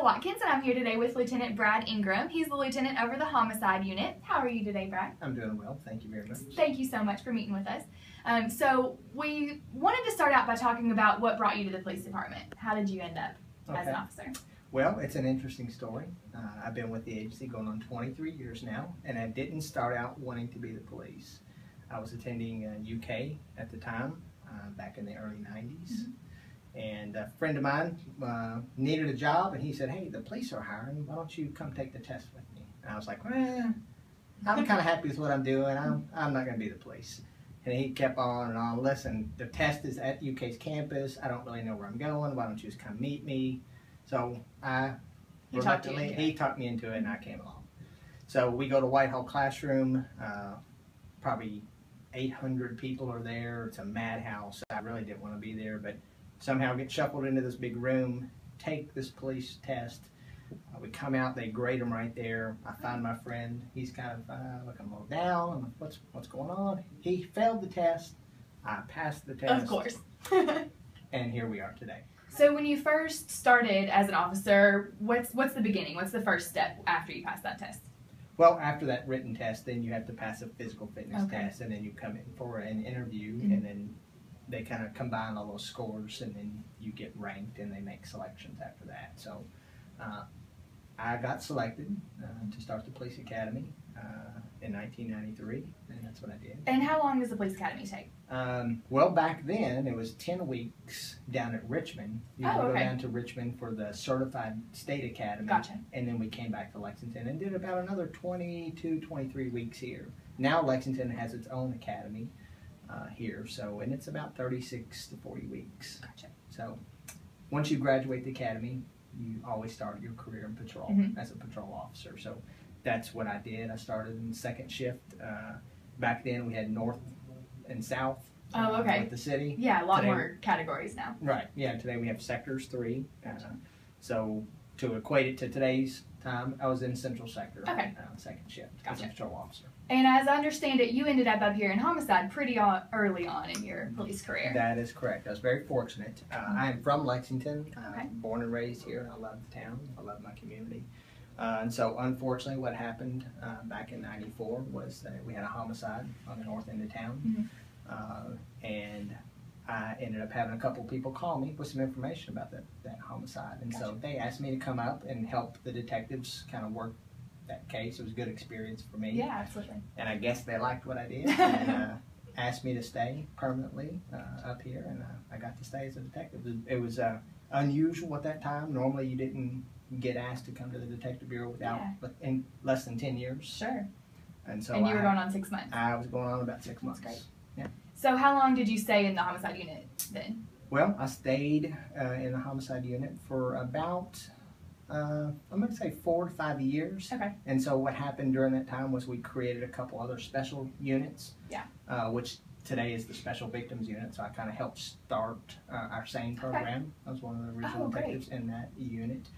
Watkins, and I'm here today with Lieutenant Brad Ingram. He's the lieutenant over the homicide unit. How are you today, Brad? I'm doing well. Thank you very much. Thank you so much for meeting with us. So we wanted to start out by talking about what brought you to the police department. How did you end up as an officer? Well, it's an interesting story. I've been with the agency going on 23 years now, and I didn't start out wanting to be the police. I was attending UK at the time, back in the early 90s. And a friend of mine needed a job, and he said, "Hey, the police are hiring. Why don't you come take the test with me?" And I was like, "Well, I'm kind of happy with what I'm doing. I'm not going to be the police." And he kept on and on. "Listen, the test is at UK's campus. I don't really know where I'm going. Why don't you just come meet me?" So he talked me into it, and I came along. So we go to Whitehall classroom. Probably 800 people are there. It's a madhouse. I really didn't want to be there, but somehow get shuffled into this big room, take this police test. We come out, they grade them right there. I find my friend. He's kind of looking a little down. I'm like, what's going on? He failed the test. I passed the test. Of course. And here we are today. So when you first started as an officer, what's the beginning? What's the first step after you pass that test? Well, after that written test, then you have to pass a physical fitness test, and then you come in for an interview, and then they kind of combine all those scores, and then you get ranked, and they make selections after that. So I got selected to start the police academy in 1993, and that's what I did. And how long does the police academy take? Well, back then it was 10 weeks down at Richmond. You would go down to Richmond for the certified state academy. Gotcha. And then we came back to Lexington and did about another 22, 23 weeks here. Now Lexington has its own academy here, and it's about 36 to 40 weeks. Gotcha. So once you graduate the academy, you always start your career in patrol as a patrol officer. So that's what I did. I started in the second shift. Back then we had north and south with the city. Yeah, a lot more categories now. Right. Yeah, today we have sectors 3. So to equate it to today's time, I was in central sector, second shift as a patrol officer. And as I understand it, you ended up here in homicide pretty early on in your police career. That is correct. I was very fortunate. I am from Lexington, born and raised here. I love the town. I love my community. And so unfortunately what happened back in '94 was that we had a homicide on the north end of town. And I ended up having a couple people call me with some information about that homicide. And so they asked me to come up and help the detectives kind of work that case. It was a good experience for me. Yeah, absolutely. And I guess they liked what I did and asked me to stay permanently up here, and I got to stay as a detective. It was unusual at that time. Normally you didn't get asked to come to the detective bureau in less than 10 years. Sure. And so you were going on 6 months. I was going on about 6 months. That's great. Yeah. So how long did you stay in the homicide unit then? Well, I stayed in the homicide unit for about I'm going to say 4 to 5 years. Okay. And so what happened during that time was we created a couple other special units. Yeah. Which today is the Special Victims Unit. So I kind of helped start our SANE program. I was one of the original detectives in that unit.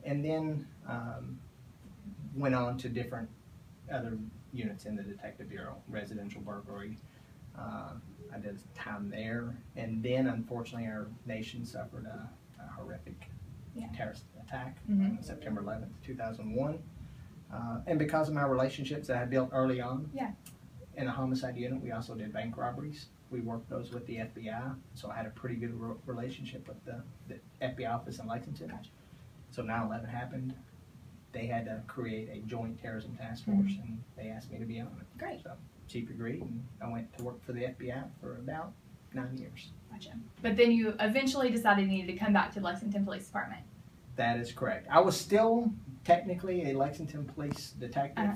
And then went on to different other units in the Detective Bureau, residential burglary. I did time there. And then unfortunately our nation suffered a horrific terrorist attack on September 11th, 2001. And because of my relationships that I built early on in the homicide unit, we also did bank robberies. We worked those with the FBI, so I had a pretty good relationship with the FBI office in Lexington. Gotcha. So 9/11 happened. They had to create a joint terrorism task force, and they asked me to be on it. Great. So Chief agreed, and I went to work for the FBI for about 9 years. Gotcha. But then you eventually decided you needed to come back to the Lexington Police Department. That is correct. I was still technically a Lexington Police detective,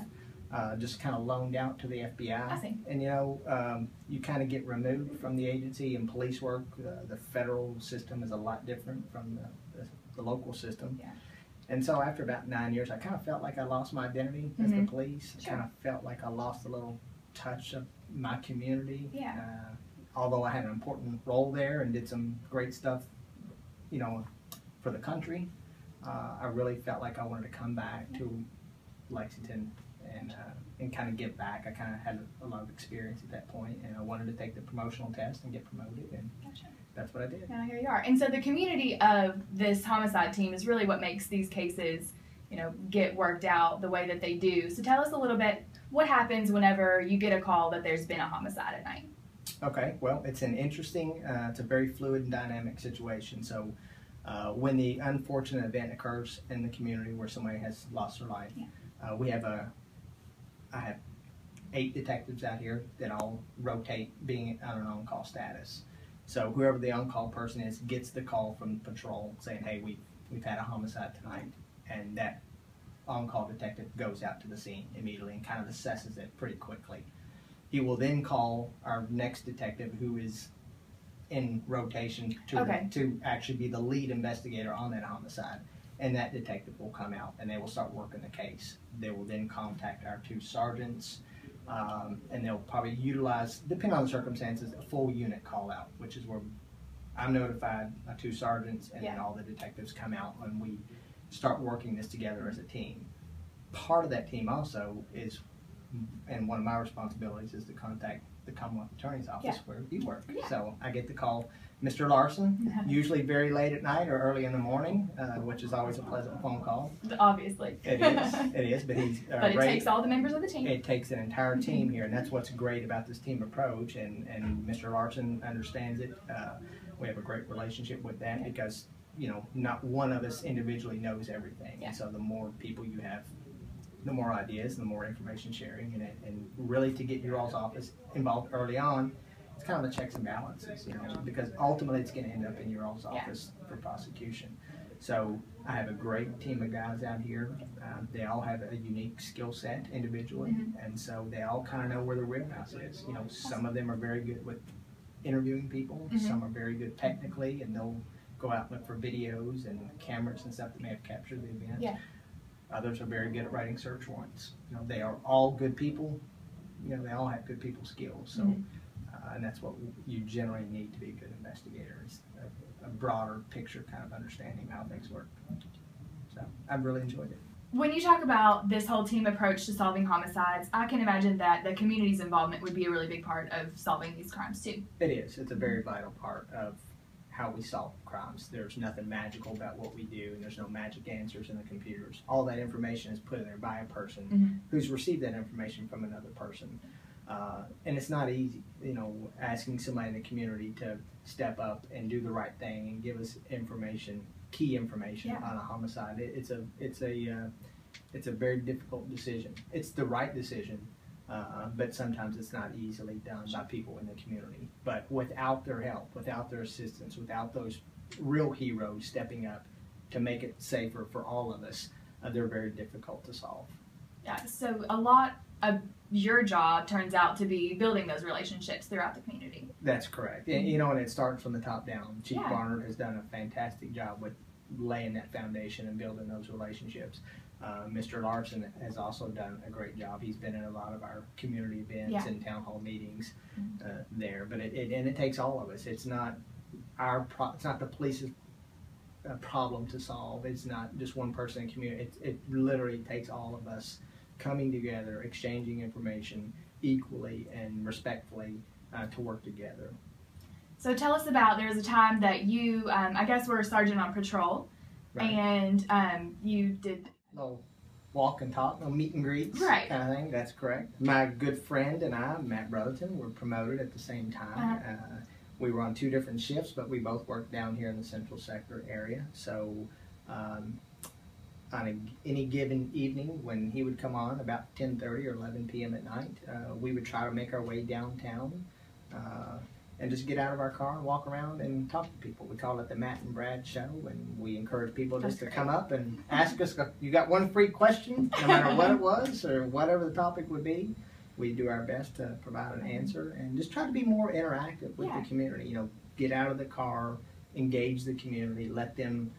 just kind of loaned out to the FBI. I see. And you kind of get removed from the agency and police work. The federal system is a lot different from the local system. Yeah. And so after about 9 years, I kind of felt like I lost my identity as the police. I kind of felt like I lost a little touch of my community. Yeah. Although I had an important role there and did some great stuff, for the country, I really felt like I wanted to come back to Lexington and and kind of give back. I kind of had a lot of experience at that point, and I wanted to take the promotional test and get promoted, and Gotcha. That's what I did. Now here you are. And so the community of this homicide team is really what makes these cases, get worked out the way that they do. So tell us a little bit, what happens whenever you get a call that there's been a homicide at night? Okay, well, it's an interesting, it's a very fluid and dynamic situation. So when the unfortunate event occurs in the community where somebody has lost their life, I have 8 detectives out here that all rotate being on an on-call status. So whoever the on-call person is gets the call from patrol saying, hey, we've had a homicide tonight, and that on-call detective goes out to the scene immediately and kind of assesses it pretty quickly. He will then call our next detective, who is in rotation to actually be the lead investigator on that homicide, and that detective will come out and they will start working the case. They will then contact our 2 sergeants, and they'll probably utilize, depending on the circumstances, a full unit call out, which is where I'm notified, my 2 sergeants, and then all the detectives come out and we start working this together as a team. Part of that team also is, and one of my responsibilities is to contact the Commonwealth Attorney's Office where you work. So I get to call Mr. Larson, usually very late at night or early in the morning, which is always a pleasant phone call. Obviously. It is, but he's but it takes all the members of the team. It takes an entire team here, and that's what's great about this team approach, and Mr. Larson understands it. We have a great relationship with that because, not one of us individually knows everything. And so the more people you have, the more ideas, the more information sharing, and really to get your all's office involved early on, it's kind of the checks and balances, because ultimately it's going to end up in your all's office for prosecution. So I have a great team of guys out here. They all have a unique skill set individually, and so they all kind of know where the wheelhouse is. Some of them are very good with interviewing people, some are very good technically, and they'll go out and look for videos and cameras and stuff that may have captured the event. Others are very good at writing search warrants. They are all good people. They all have good people skills. So, and that's what you generally need to be a good investigator, is a broader picture kind of understanding how things work. So I've really enjoyed it. When you talk about this whole team approach to solving homicides, I can imagine that the community's involvement would be a really big part of solving these crimes too. It is. It's a very vital part of how we solve crimes. There's nothing magical about what we do, and there's no magic answers in the computers. All that information is put in there by a person who's received that information from another person. And it's not easy, asking somebody in the community to step up and do the right thing and give us information, key information on a homicide. It's a very difficult decision. It's the right decision, but sometimes it's not easily done by people in the community. But without their help, without their assistance, without those real heroes stepping up to make it safer for all of us, they're very difficult to solve. Yeah, so a lot of your job turns out to be building those relationships throughout the community. That's correct. And, and it starts from the top down. Chief Barnard has done a fantastic job with laying that foundation and building those relationships. Mr. Larson has also done a great job. He's been in a lot of our community events and town hall meetings there. But it takes all of us. It's not it's not the police's problem to solve. It's not just one person in the community. It literally takes all of us coming together, exchanging information equally and respectfully to work together. So tell us about, there was a time that you, I guess, were a sergeant on patrol, and you did little walk and talk, no meet and greets kind of thing. That's correct. My good friend and I, Matt Brotherton, were promoted at the same time. We were on 2 different shifts, but we both worked down here in the central sector area. So on any given evening when he would come on about 10:30 or 11 p.m. at night, we would try to make our way downtown and just get out of our car and walk around and talk to people. We call it the Matt and Brad Show, and we encourage people just to come up and ask us, you got one free question, no matter what it was or whatever the topic would be. We do our best to provide an answer and just try to be more interactive with the community. Get out of the car, engage the community, let them,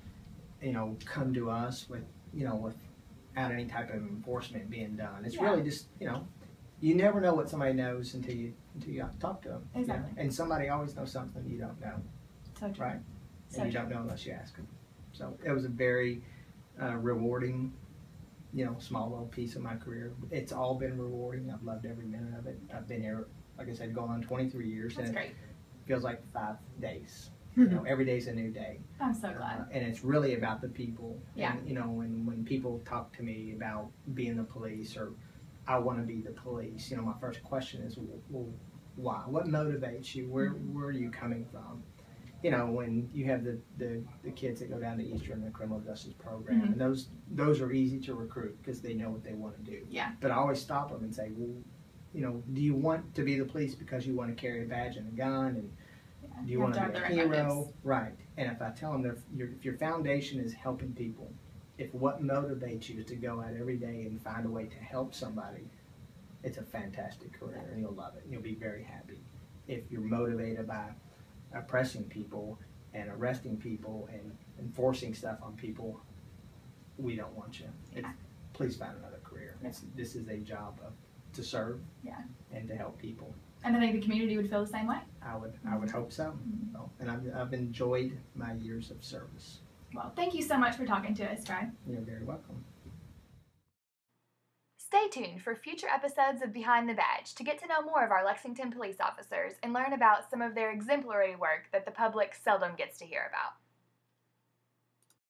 come to us with, without any type of enforcement being done. It's really just, you never know what somebody knows until you talk to them. Exactly. And somebody always knows something you don't know. So true. Right? So and you don't know unless you ask them. So it was a very rewarding small little piece of my career. It's all been rewarding. I've loved every minute of it. I've been here, like I said, going on 23 years. That's and great. It feels like 5 days. Every day's a new day. I'm so glad. And it's really about the people. Yeah. And, when people talk to me about being the police or I want to be the police, my first question is, well, why? What motivates you? Where are you coming from? When you have the kids that go down to Eastern in the criminal justice program, and those are easy to recruit because they know what they want to do. Yeah. But I always stop them and say, well, do you want to be the police because you want to carry a badge and a gun, and do you want to be a hero? Right. And if I tell them if your foundation is helping people, if what motivates you is to go out every day and find a way to help somebody, it's a fantastic career, and you'll love it, and you'll be very happy. If you're motivated by oppressing people and arresting people and enforcing stuff on people, we don't want you. Please find another career. This is a job to serve and to help people. And I think the community would feel the same way. I would hope so. And I've enjoyed my years of service. Well, thank you so much for talking to us, Fry. You're very welcome. Stay tuned for future episodes of Behind the Badge to get to know more of our Lexington police officers and learn about some of their exemplary work that the public seldom gets to hear about.